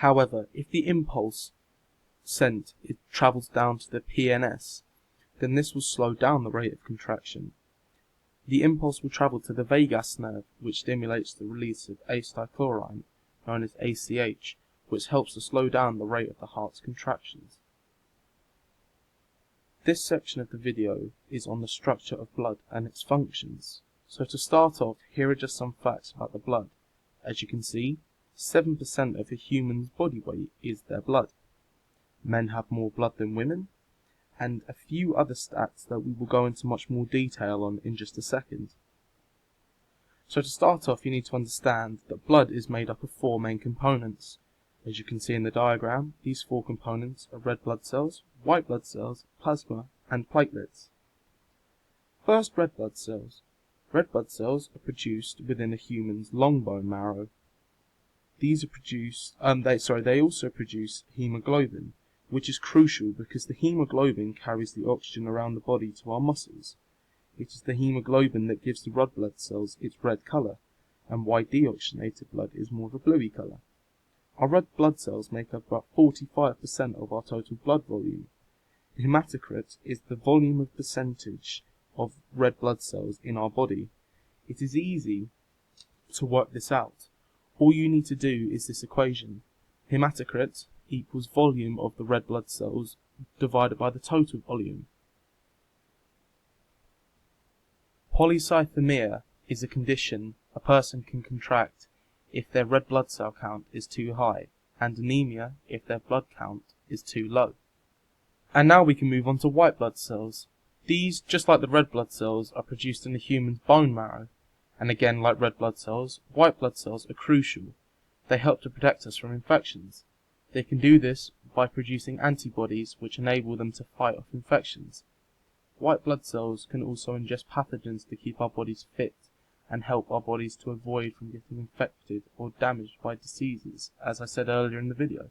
However, if the impulse sent travels down to the PNS, then this will slow down the rate of contraction. The impulse will travel to the vagus nerve, which stimulates the release of acetylcholine, known as ACH, which helps to slow down the rate of the heart's contractions. This section of the video is on the structure of blood and its functions. So to start off, here are just some facts about the blood. As you can see, 7% of a human's body weight is their blood. Men have more blood than women, and a few other stats that we will go into much more detail on in just a second. So to start off, you need to understand that blood is made up of 4 main components. As you can see in the diagram, these 4 components are red blood cells, white blood cells, plasma, and platelets. First, red blood cells. Red blood cells are produced within a human's long bone marrow. These are produced, they also produce hemoglobin, which is crucial because the hemoglobin carries the oxygen around the body to our muscles. It is the hemoglobin that gives the red blood cells its red colour, and why deoxygenated blood is more of a bluey colour. Our red blood cells make up about 45% of our total blood volume. Hematocrit is the volume of percentage of red blood cells in our body. It is easy to work this out. All you need to do is this equation. Hematocrit equals volume of the red blood cells divided by the total volume. Polycythemia is a condition a person can contract if their red blood cell count is too high, and anemia if their blood count is too low. And now we can move on to white blood cells. These, just like the red blood cells, are produced in the human's bone marrow. And again, like red blood cells, white blood cells are crucial. They help to protect us from infections. They can do this by producing antibodies which enable them to fight off infections. White blood cells can also ingest pathogens to keep our bodies fit and help our bodies to avoid from getting infected or damaged by diseases, as I said earlier in the video.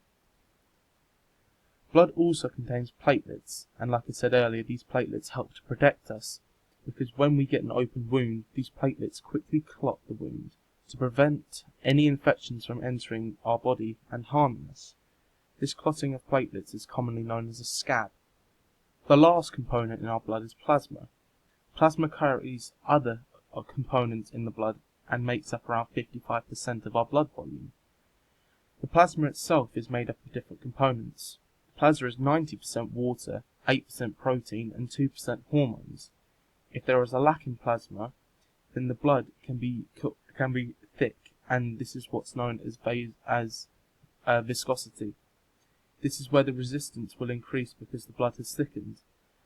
Blood also contains platelets, and like I said earlier, these platelets help to protect us, because when we get an open wound, these platelets quickly clot the wound to prevent any infections from entering our body and harming us. This clotting of platelets is commonly known as a scab. The last component in our blood is plasma. Plasma carries other components in the blood and makes up around 55% of our blood volume. The plasma itself is made up of different components. Plasma is 90% water, 8% protein, and 2% hormones. If there is a lack in plasma, then the blood can be thick, and this is what's known as viscosity. This is where the resistance will increase because the blood has thickened,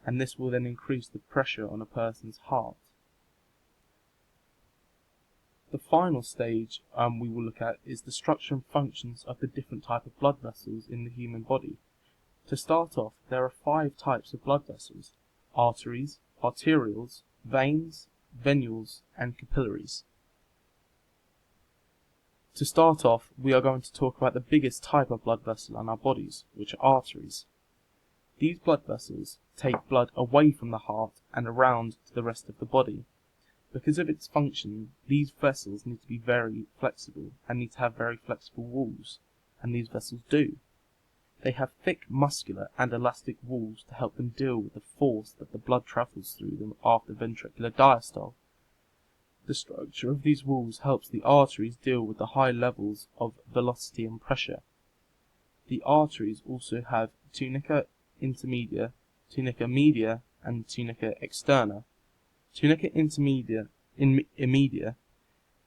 and this will then increase the pressure on a person's heart. The final stage we will look at is the structure and functions of the different type of blood vessels in the human body. To start off, there are 5 types of blood vessels: arteries, arterioles, veins, venules, and capillaries. To start off, we are going to talk about the biggest type of blood vessel in our bodies, which are arteries. These blood vessels take blood away from the heart and around to the rest of the body. Because of its function, these vessels need to be very flexible and need to have very flexible walls, and these vessels do. They have thick muscular and elastic walls to help them deal with the force that the blood travels through them after ventricular diastole. The structure of these walls helps the arteries deal with the high levels of velocity and pressure. The arteries also have tunica intermedia, tunica media, and tunica externa. Tunica intermedia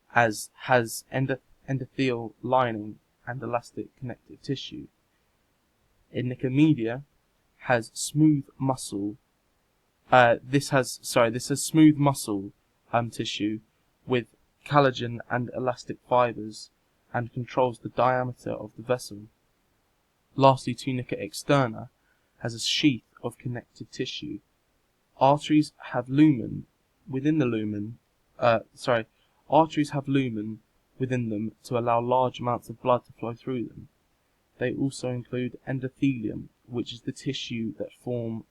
has endothelial lining and elastic connective tissue. Tunica media has smooth muscle. This has smooth muscle tissue with collagen and elastic fibers, and controls the diameter of the vessel. Lastly, tunica externa has a sheath of connective tissue. Arteries have lumen within them to allow large amounts of blood to flow through them. They also include endothelium, which is the tissue that form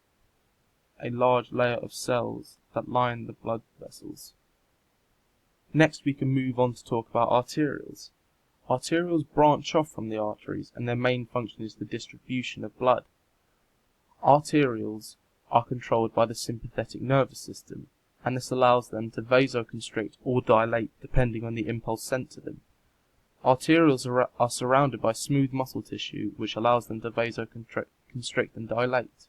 a large layer of cells that line the blood vessels. Next, we can move on to talk about arterioles. Arterioles branch off from the arteries and their main function is the distribution of blood. Arterioles are controlled by the sympathetic nervous system, and this allows them to vasoconstrict or dilate depending on the impulse sent to them. Arterioles are surrounded by smooth muscle tissue which allows them to vasoconstrict and dilate.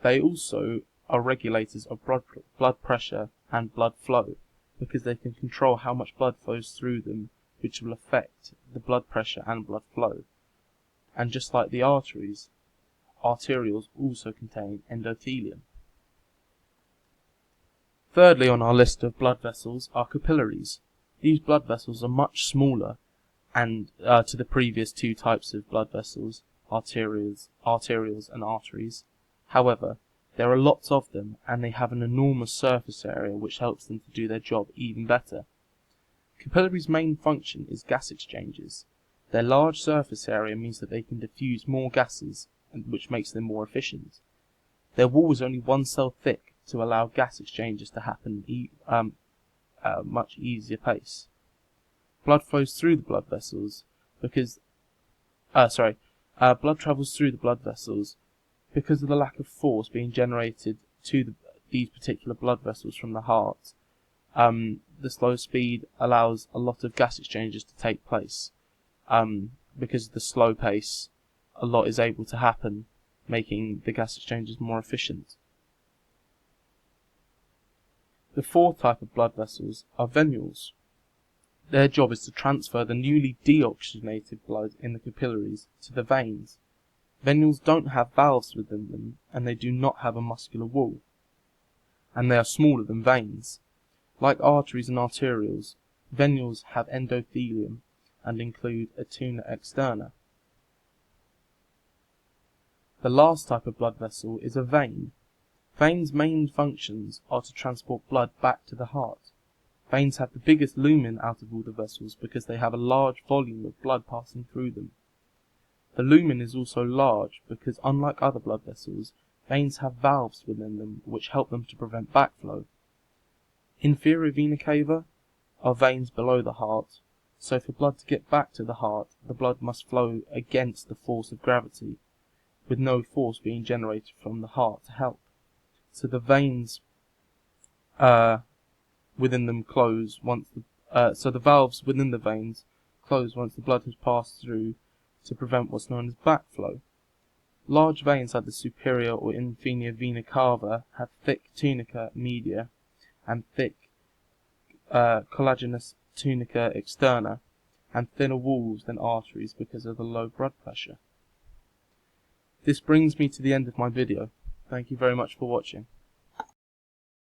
They also are regulators of blood pressure and blood flow because they can control how much blood flows through them, which will affect the blood pressure and blood flow. And just like the arteries, arterioles also contain endothelium. Thirdly on our list of blood vessels are capillaries. These blood vessels are much smaller and to the previous two types of blood vessels, arterioles and arteries. However, there are lots of them and they have an enormous surface area which helps them to do their job even better. Capillaries' main function is gas exchanges. Their large surface area means that they can diffuse more gases, which makes them more efficient. Their wall is only one cell thick to allow gas exchanges to happen at a much easier pace. Blood flows through the blood vessels because blood travels through the blood vessels because of the lack of force being generated to these particular blood vessels from the heart. The slow speed allows a lot of gas exchanges to take place. Because of the slow pace, a lot is able to happen, making the gas exchanges more efficient. The fourth type of blood vessels are venules. Their job is to transfer the newly deoxygenated blood in the capillaries to the veins. Venules don't have valves within them, and they do not have a muscular wall, and they are smaller than veins. Like arteries and arterioles, venules have endothelium and include a tuna externa. The last type of blood vessel is a vein. Veins' main functions are to transport blood back to the heart. Veins have the biggest lumen out of all the vessels because they have a large volume of blood passing through them. The lumen is also large because, unlike other blood vessels, veins have valves within them which help them to prevent backflow. Inferior vena cava are veins below the heart, so for blood to get back to the heart, the blood must flow against the force of gravity, with no force being generated from the heart to help. So the veins within them close once the valves within the veins close once the blood has passed through to prevent what's known as backflow. Large veins like the superior or inferior vena cava have thick tunica media and thick collagenous tunica externa and thinner walls than arteries because of the low blood pressure. This brings me to the end of my video. Thank you very much for watching.